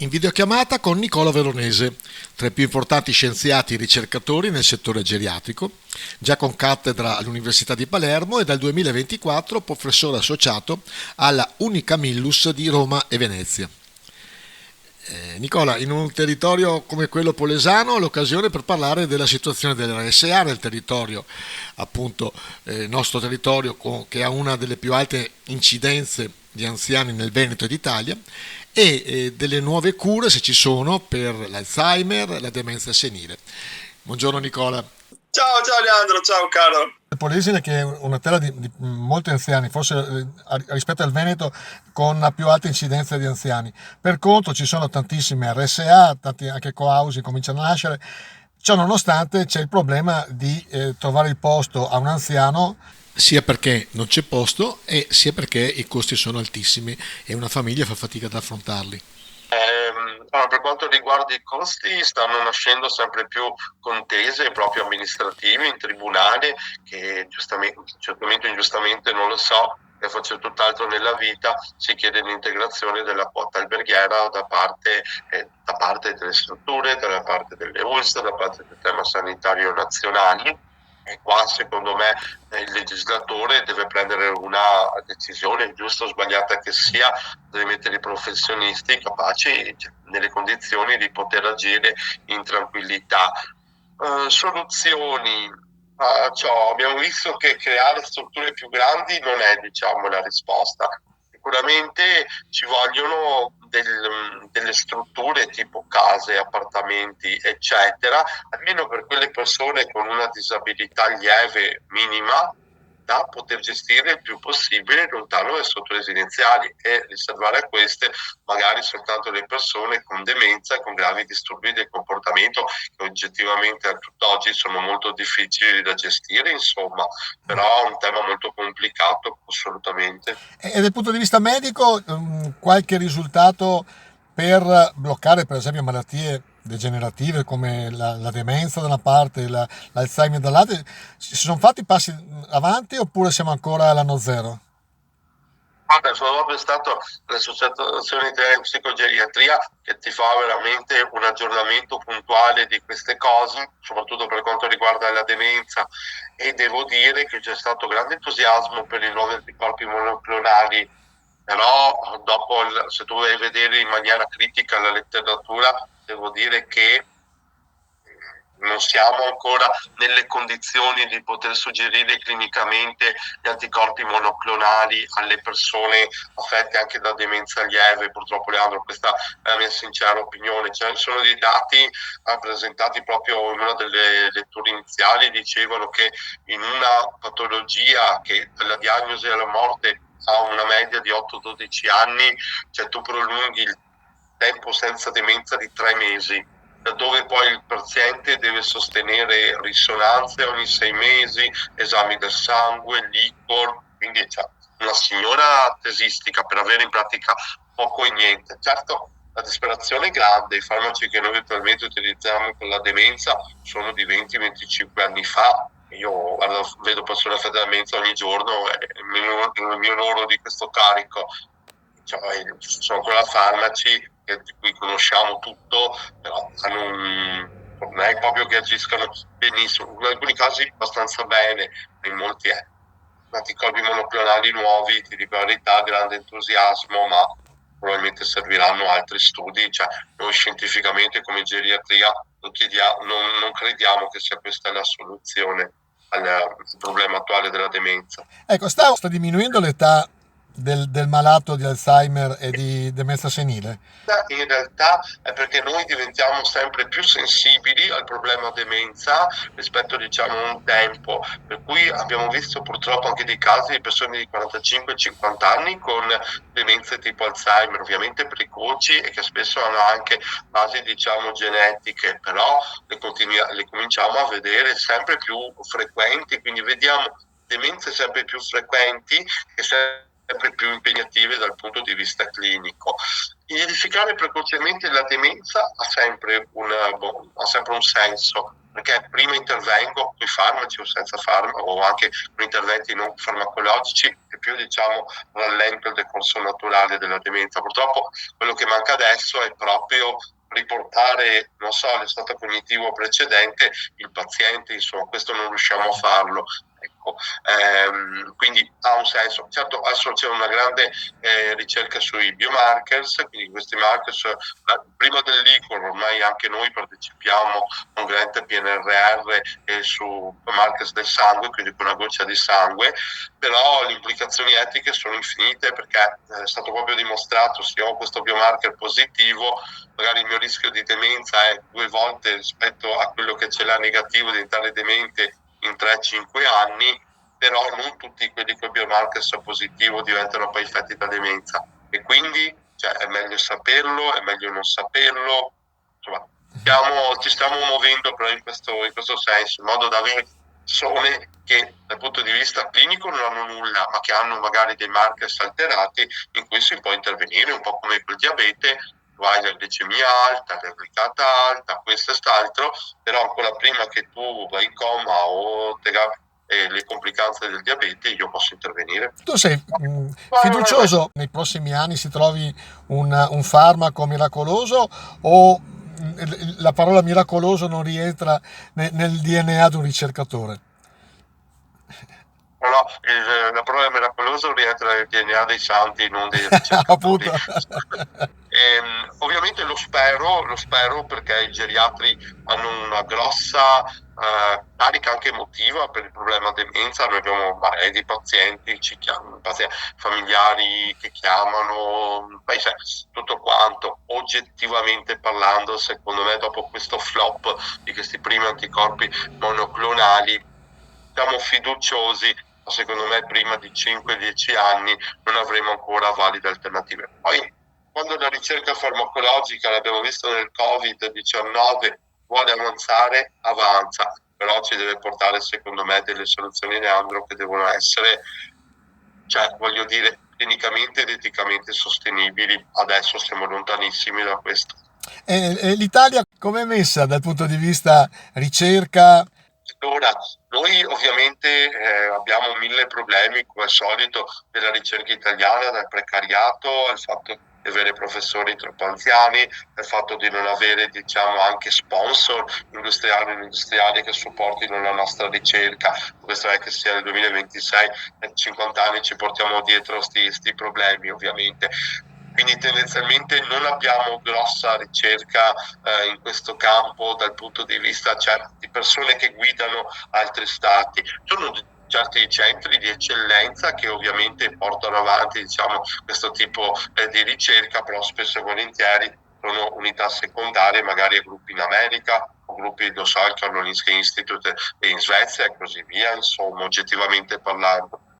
in videochiamata con Nicola Veronese, tra i più importanti scienziati e ricercatori nel settore geriatrico, già con cattedra all'Università di Palermo e dal 2024 professore associato alla Unicamillus di Roma e Venezia. Nicola, in un territorio come quello polesano, l'occasione per parlare della situazione dell'RSA nel territorio, appunto, nostro territorio che ha una delle più alte incidenze di anziani nel Veneto e d'Italia e delle nuove cure, se ci sono, per l'Alzheimer e la demenza senile. Buongiorno Nicola. Ciao, ciao Leandro, ciao caro. Polesine che è una terra di molti anziani, forse rispetto al Veneto con la più alta incidenza di anziani. Per contro ci sono tantissime RSA, tanti anche co-housing cominciano a nascere. Ciò nonostante c'è il problema di trovare il posto a un anziano sia perché non c'è posto e sia perché i costi sono altissimi e una famiglia fa fatica ad affrontarli. Allora, per quanto riguarda i costi, stanno nascendo sempre più contese proprio amministrative in tribunale, che giustamente, certamente o ingiustamente non lo so, e faccio tutt'altro nella vita, si chiede l'integrazione della quota alberghiera da parte delle strutture, da parte delle ULSS, da parte del tema sanitario nazionale. E qua secondo me il legislatore deve prendere una decisione, giusta o sbagliata che sia, deve mettere i professionisti capaci, cioè, nelle condizioni di poter agire in tranquillità. Soluzioni. Abbiamo visto che creare strutture più grandi non è, diciamo, la risposta. Sicuramente ci vogliono delle strutture tipo case, appartamenti, eccetera, almeno per quelle persone con una disabilità lieve minima, da poter gestire il più possibile lontano dalle strutture residenziali e riservare a queste magari soltanto le persone con demenza e con gravi disturbi del comportamento che oggettivamente a tutt'oggi sono molto difficili da gestire, insomma, però è un tema molto complicato assolutamente. E dal punto di vista medico, qualche risultato per bloccare per esempio malattie degenerative come la demenza da una parte, l'Alzheimer dall'altra, si sono fatti passi avanti oppure siamo ancora all'anno zero? Guarda, sono proprio stato all'Associazione Italiana di Psicogeriatria che ti fa veramente un aggiornamento puntuale di queste cose, soprattutto per quanto riguarda la demenza, e devo dire che c'è stato grande entusiasmo per i nuovi anticorpi monoclonali, però dopo, se tu vai a vedere in maniera critica la letteratura, devo dire che non siamo ancora nelle condizioni di poter suggerire clinicamente gli anticorpi monoclonali alle persone affette anche da demenza lieve. Purtroppo, Leandro, questa è la mia sincera opinione. Cioè, sono dei dati presentati proprio in una delle letture iniziali, dicevano che in una patologia che dalla diagnosi alla morte ha una media di 8-12 anni, cioè tu prolunghi il tempo senza demenza di 3 mesi, dove poi il paziente deve sostenere risonanze ogni 6 mesi, esami del sangue, liquor, quindi c'è una signora tesistica per avere in pratica poco e niente. Certo, la disperazione è grande, i farmaci che noi attualmente utilizziamo per la demenza sono di 20-25 anni fa. Io guarda, vedo persone affette da demenza ogni giorno e il mio loro di questo carico. Cioè, sono ancora farmaci di cui conosciamo tutto, però non è proprio che agiscano benissimo, in alcuni casi abbastanza bene, in molti è. Anticorpi monoclonali nuovi, ti dico la verità, grande entusiasmo, ma probabilmente serviranno altri studi. Cioè, noi scientificamente come geriatria non crediamo che sia questa la soluzione al problema attuale della demenza. Ecco, sta diminuendo l'età del malato di Alzheimer e di demenza senile. In realtà è perché noi diventiamo sempre più sensibili al problema demenza rispetto, diciamo, a un tempo, per cui abbiamo visto purtroppo anche dei casi di persone di 45-50 anni con demenze tipo Alzheimer, ovviamente precoci e che spesso hanno anche basi, diciamo, genetiche, però le cominciamo a vedere sempre più frequenti, quindi vediamo demenze sempre più frequenti e sempre più impegnative dal punto di vista clinico. Identificare precocemente la demenza ha sempre un senso, perché prima intervengo con i farmaci o senza farmaci o anche con interventi non farmacologici e più diciamo rallento il decorso naturale della demenza. Purtroppo quello che manca adesso è proprio riportare, non so, lo stato cognitivo precedente, il paziente, insomma, questo non riusciamo a farlo. Ecco, quindi ha un senso. Certo, adesso c'è una grande ricerca sui biomarkers, quindi questi markers, prima dell'ICOR ormai anche noi partecipiamo a un grande PNRR su markers del sangue, quindi con una goccia di sangue, però le implicazioni etiche sono infinite perché è stato proprio dimostrato, se ho questo biomarker positivo, magari il mio rischio di demenza è 2 volte rispetto a quello che ce l'ha negativo di diventare demente in 3-5 anni, però non tutti quelli con biomarker positivo diventano poi infetti da demenza e quindi è meglio saperlo, è meglio non saperlo, insomma ci stiamo muovendo però in questo senso, in modo da avere persone che dal punto di vista clinico non hanno nulla, ma che hanno magari dei markers alterati in cui si può intervenire, un po' come col diabete, tu hai la glicemia alta, la glicata alta, questo e quest'altro, però ancora prima che tu vai in coma o le complicanze del diabete, io posso intervenire. Tu sei fiducioso nei prossimi anni si trovi un farmaco miracoloso o la parola miracoloso non rientra nel DNA di un ricercatore? No, la parola miracoloso rientra nel DNA dei santi, non dei ricercatori. Appunto. Ovviamente lo spero perché i geriatri hanno una grossa carica anche emotiva per il problema demenza. Noi abbiamo di pazienti, ci chiamano, familiari che chiamano, tutto quanto. Oggettivamente parlando, secondo me, dopo questo flop di questi primi anticorpi monoclonali, siamo fiduciosi, ma secondo me prima di 5-10 anni non avremo ancora valide alternative. Poi, quando la ricerca farmacologica, l'abbiamo visto nel Covid-19, vuole avanzare, avanza, però ci deve portare, secondo me, delle soluzioni neandro che devono essere, voglio dire, clinicamente ed eticamente sostenibili. Adesso siamo lontanissimi da questo. E l'Italia com'è messa dal punto di vista ricerca? Allora, noi ovviamente abbiamo 1000 problemi, come al solito, della ricerca italiana, dal precariato al fatto di avere professori troppo anziani, al fatto di non avere, diciamo, anche sponsor industriali e industriali che supportino la nostra ricerca. Questo è che sia nel 2026, nei 50 anni ci portiamo dietro questi problemi, ovviamente. Quindi tendenzialmente non abbiamo grossa ricerca in questo campo dal punto di vista di persone che guidano altri stati. Sono certi centri di eccellenza che ovviamente portano avanti, diciamo, questo tipo di ricerca, però spesso e volentieri sono unità secondarie, magari a gruppi in America o gruppi, lo so, il Karolinska Institute in Svezia e così via, insomma, oggettivamente parlando.